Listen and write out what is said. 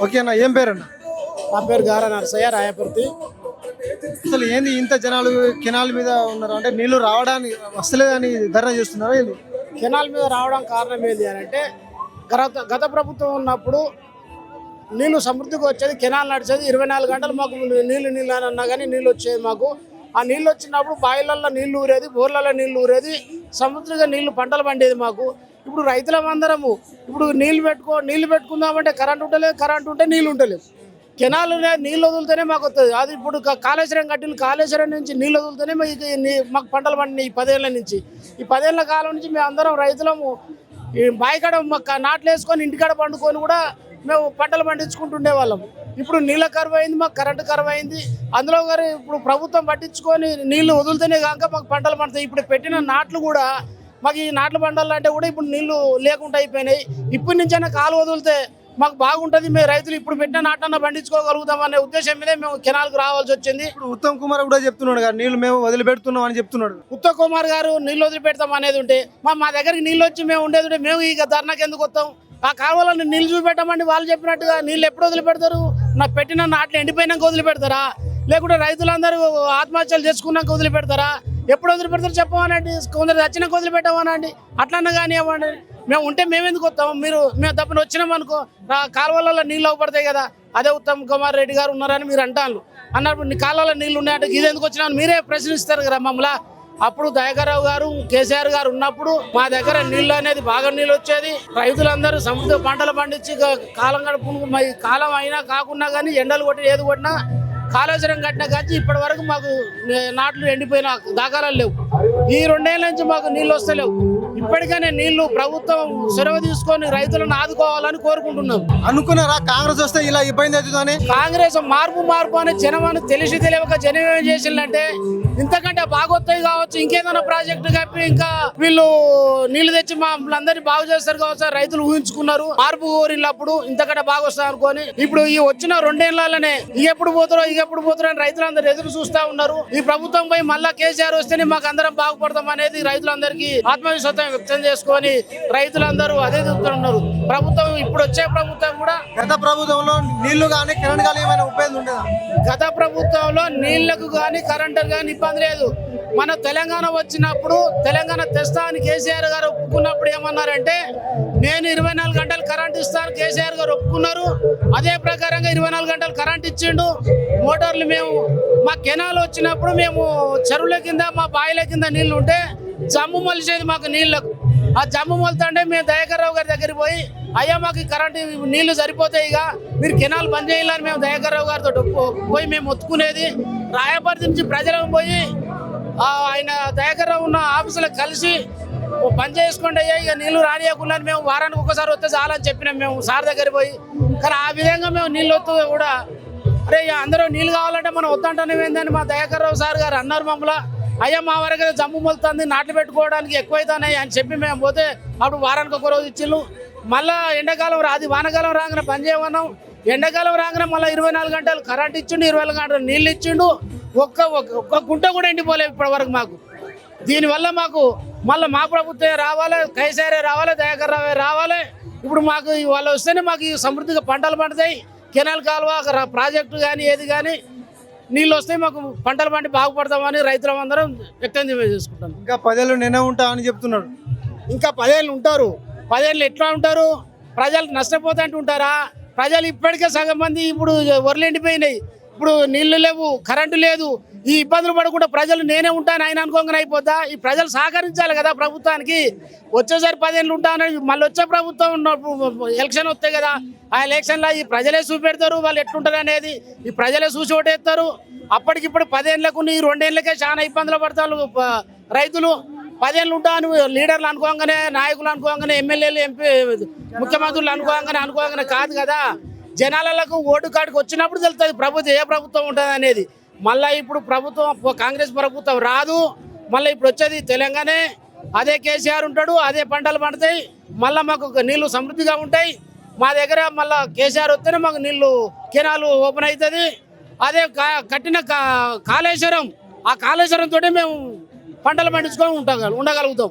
Okay అన్న, ఏం పేరు అన్న? నా పేరు గారా నరసయ్య, రాయపర్తి. అసలు ఏంది ఇంత జనాలు కెనాల్ మీద ఉన్నారు? అంటే నీళ్లు రావడానికి వస్తలేదని ధర్నా చేస్తున్నారా వీళ్ళు? కెనాల్ మీద రావడం కారణం ఏంటి అని అంటే గత ప్రభుత్వం ఉన్నప్పుడు నీళ్లు సమృద్ధిగా వచ్చేది, కెనాల్ నడిచేది 24 గంటలు మాకు నీళ్లు అని అన్నా కానీ నీళ్ళు వచ్చేది మాకు. ఆ నీళ్ళు వచ్చినప్పుడు బావిలలో నీళ్లు ఊరేది, బోర్లలో నీళ్లు ఊరేది, సముద్రంగా నీళ్లు పంటలు పండేది మాకు. ఇప్పుడు రైతులమందరము ఇప్పుడు నీళ్లు పెట్టుకుందామంటే కరెంట్ ఉంటలేదు, కరెంట్ ఉంటే నీళ్ళు ఉంటలేవు. కెనాల్ నీళ్ళు వదులుతూనే మాకు వస్తుంది. అది ఇప్పుడు కాళేశ్వరం కట్టిన కాళేశ్వరం నుంచి నీళ్ళు వదులుతూనే మాకు పంటలు పండినాయి. ఈ 10 ఏళ్ళ నుంచి, ఈ 10 ఏళ్ళ కాలం నుంచి మేము అందరం రైతులము ఈ బాయికాడ నాట్లు వేసుకొని ఇంటికాడ పండుకొని కూడా మేము పంటలు పండించుకుంటుండే వాళ్ళం. ఇప్పుడు నీళ్ళ కరువు అయింది, మాకు కరెంటు కరువు అయింది. అందులో గారు ఇప్పుడు ప్రభుత్వం పట్టించుకొని నీళ్లు వదులుతూనే కాక మాకు పంటలు పండుతాయి. ఇప్పుడు పెట్టిన నాట్లు కూడా మాకు ఈ నాట్లు పండాలంటే కూడా ఇప్పుడు నీళ్లు లేకుండా అయిపోయినాయి. ఇప్పటి నుంచైనా కాలు వదిలితే మాకు బాగుంటుంది, మేము రైతులు ఇప్పుడు పెట్టిన నాటన్నా పండించుకోగలుగుతాం అనే ఉద్దేశం మీదే మేము కెనాల్కి రావాల్సి వచ్చింది. ఇప్పుడు ఉత్తమ్ కుమార్ కూడా చెప్తున్నాడు కదా, నీళ్లు మేము వదిలిపెడుతున్నాం అని చెప్తున్నాడు. ఉత్తమ్ కుమార్ గారు నీళ్ళు వదిలిపెడతాం అనేది ఉంటే మా దగ్గరికి నీళ్ళు వచ్చి మేము ఉండేది ఉంటే మేము ఇక ధర్నాకి ఎందుకు వస్తాం? ఆ కావాలని నీళ్ళు చూపెట్టమండి వాళ్ళు చెప్పినట్టుగా. నీళ్ళు ఎప్పుడు వదిలిపెడతారు? నాకు పెట్టిన నాట్లు ఎండిపోయినాక వదిలిపెడతారా, లేకుంటే రైతులందరూ ఆత్మహత్యలు చేసుకున్నాక వదిలిపెడతారా? ఎప్పుడు వదిలిపెడతారు చెప్పమనండి. కొందరు వచ్చినాక వదిలిపెట్టమనండి, అట్లన్నా కానీ ఇవ్వండి. మేము ఉంటే మేమెందుకు వస్తాం? మేము తప్పని వచ్చినాం అనుకో కాలువలలో నీళ్ళు అవ్వబడతాయి కదా. అదే ఉత్తమ్ కుమార్ రెడ్డి గారు ఉన్నారని మీరు అన్నప్పుడు నీ కాలువలో నీళ్ళు ఉన్నాయంటే ఇది ఎందుకు వచ్చినా మీరే ప్రశ్నిస్తారు కదా మమ్మల్ని. అప్పుడు దయాకర్రావు గారు, కేసీఆర్ గారు ఉన్నప్పుడు మా దగ్గర నీళ్ళు అనేది బాగా నీళ్ళు వచ్చేది. రైతులందరూ సమృద్ధి పంటలు పండించి కాలం గడుపు కాలం అయినా కాకుండా కానీ ఎండలు కొట్టి ఏది కొట్టినా కాళేశ్వరం కట్టిన కానీ ఇప్పటి వరకు మాకు నాట్లు ఎండిపోయిన దాఖలాలు లేవు. ఈ 2 ఏళ్ళ నుంచి మాకు నీళ్ళు వస్తలేవు. ఇప్పటికైనా నీళ్లు ప్రభుత్వం చొరవ తీసుకొని రైతులను ఆదుకోవాలని కోరుకుంటున్నాం. అనుకున్నారా కాంగ్రెస్ వస్తే ఇలా ఇబ్బంది అవుతుందని? కాంగ్రెస్ మార్పు అని జనం తెలిసి తెలియక జనం ఏం చేసిందంటే ఇంతకంటే బాగొస్తాయి కావచ్చు, ఇంకేదైనా ప్రాజెక్టు కప్పి ఇంకా వీళ్ళు నీళ్లు తెచ్చి మమ్మల్ని బాగు చేస్తారు కావచ్చు రైతులు ఊహించుకున్నారు. మార్పు కోరినప్పుడు ఇంతకంటే బాగా వస్తాయి అనుకోని ఇప్పుడు ఈ వచ్చిన 2 ఏళ్లనే ఎప్పుడు పోతారో అని రైతులందరూ ఎదురు చూస్తా ఉన్నారు. ఈ ప్రభుత్వం పోయి మళ్ళా కేసీఆర్ వస్తేనే మాకు అందరం బాగుపడతాం అనేది రైతులందరికీ ఆత్మవిశ్వాసం వ్యక్తం చేసుకొని రైతులందరూ అదే చెప్తున్నారు. ప్రభుత్వం ఇప్పుడు వచ్చే ప్రభుత్వం కూడా గత ప్రభుత్వంలో నీళ్లు కానీ కరెంట్ కానీ ఏమైనా ఉపయోగం ఉండేదా? గత ప్రభుత్వంలో నీళ్లకు కానీ కరెంటు కానీ ఇబ్బంది లేదు. మన తెలంగాణ వచ్చినప్పుడు తెలంగాణ తెస్తా అని కేసీఆర్ గారు ఒప్పుకున్నప్పుడు ఏమన్నారంటే నేను 24 గంటలు కరెంట్ ఇస్తాను కేసీఆర్ గారు ఒప్పుకున్నారు. అదే ప్రకారంగా 24 గంటలు కరెంట్ ఇచ్చిండు. మోటార్లు మేము మా కెనాల్ వచ్చినప్పుడు మేము చెరువుల కింద మా బాయిల కింద నీళ్లు ఉంటే జమ్ము మొలిసేది మాకు నీళ్లకు. ఆ జమ్ము మొలుతుంటే మేము దయాకర్రావు గారి దగ్గరికి పోయి అయ్యా మాకు కరెంటు నీళ్లు సరిపోతాయి, ఇక మీరు కెనాల్ బంద్ చేయాలని మేము దయాకర్రావు గారితో పోయి మేము ఒత్తుకునేది. రాయపర్తి నుంచి ప్రజలకు పోయి ఆయన దయాకర్రావు ఉన్న ఆఫీసులకు కలిసి బంద్ చేసుకోండి అయ్యా, ఇక నీళ్లు రానియకుండా మేము వారానికి ఒకసారి వస్తే చాలని చెప్పినాం మేము సార్ దగ్గరికి పోయి. కానీ ఆ విధంగా మేము నీళ్ళు వస్తూ కూడా అరే అందరూ నీళ్ళు కావాలంటే మనం వద్దంటానే ఏందని మా దయాకర్రావు సార్ గారు అన్నారు మమ్మల్ని. అయ్యా మా వరకు జమ్ము మొలుతుంది, నాట్లు పెట్టుకోవడానికి ఎక్కువైతున్నాయి అని చెప్పి మేము పోతే అప్పుడు వారానికి ఒక రోజు ఇచ్చిళ్ళు. మళ్ళీ ఎండాకాలం అది వానకాలం రాగానే పని చేయమన్నాం. ఎండాకాలం రాగానే మళ్ళీ 24 గంటలు కరెంట్ ఇచ్చిండు, 24 గంటలు నీళ్ళు ఇచ్చిండు. ఒక్క గుంట కూడా ఎండిపోలేదు ఇప్పటి వరకు మాకు. దీనివల్ల మాకు మళ్ళీ మా ప్రభుత్వమే రావాలి, కేసీఆర్ రావాలి, దయాకర్రావు రావాలి. ఇప్పుడు మాకు వాళ్ళు వస్తేనే మాకు ఈ సమృద్ధిగా పంటలు పండుతాయి. కెనాల్ కాలువ ప్రాజెక్టు కానీ ఏది కానీ నీళ్ళు వస్తే మాకు పంటలు పండి బాగుపడతామని రైతులందరం వ్యక్తం చేసుకుంటాం. ఇంకా 10 ఏళ్ళు నేనే ఉంటా అని చెప్తున్నాడు. ఇంకా 10 ఏళ్ళు ఉంటారు. 10 ఏళ్ళు ఎట్లా ఉంటారు? ప్రజలు నష్టపోతుంటూ ఉంటారా? ప్రజలు ఇప్పటికే సగం మంది ఇప్పుడు వరలు ఎండిపోయినాయి. ఇప్పుడు నీళ్లు లేవు, కరెంటు లేదు. ఈ ఇబ్బందులు పడకుండా ప్రజలు నేనే ఉంటాను ఆయన అనుకోగానే అయిపోద్దా? ఈ ప్రజలు సహకరించాలి కదా ప్రభుత్వానికి. వచ్చేసరి 10 ఏళ్ళు ఉంటానని మళ్ళీ వచ్చే ప్రభుత్వం ఎలక్షన్ వస్తాయి కదా, ఆ ఎలక్షన్లో ఈ ప్రజలే చూపెడతారు వాళ్ళు ఎట్లుంటారు అనేది. ఈ ప్రజలే చూసి ఓటేస్తారు. అప్పటికిప్పుడు 10 ఏళ్లకు ఈ 2 ఏళ్ళకే చాలా ఇబ్బందులు పడతారు రైతులు. 10 ఏళ్ళు ఉంటాను లీడర్లు అనుకోగానే, నాయకులు అనుకోగానే, ఎమ్మెల్యేలు, ఎంపీ, ముఖ్యమంత్రులు అనుకోగానే కాదు కదా. జనాలకు ఓటు కాడికి వచ్చినప్పుడు తెలుస్తుంది ప్రభుత్వం ఏ ప్రభుత్వం ఉంటుంది అనేది. మళ్ళీ ఇప్పుడు ప్రభుత్వం కాంగ్రెస్ ప్రభుత్వం రాదు. మళ్ళీ ఇప్పుడు వచ్చేది తెలంగాణ, అదే కేసీఆర్ ఉంటాడు, అదే పంటలు పండుతాయి. మళ్ళీ మాకు నీళ్లు సమృద్ధిగా ఉంటాయి. మా దగ్గర మళ్ళీ కేసీఆర్ వస్తేనే మాకు నీళ్లు కెనాలు ఓపెన్ అవుతుంది. అదే కట్టిన కాళేశ్వరం, ఆ కాళేశ్వరం తోటే మేము పంటలు పండించుకొని ఉండగలుగుతాం.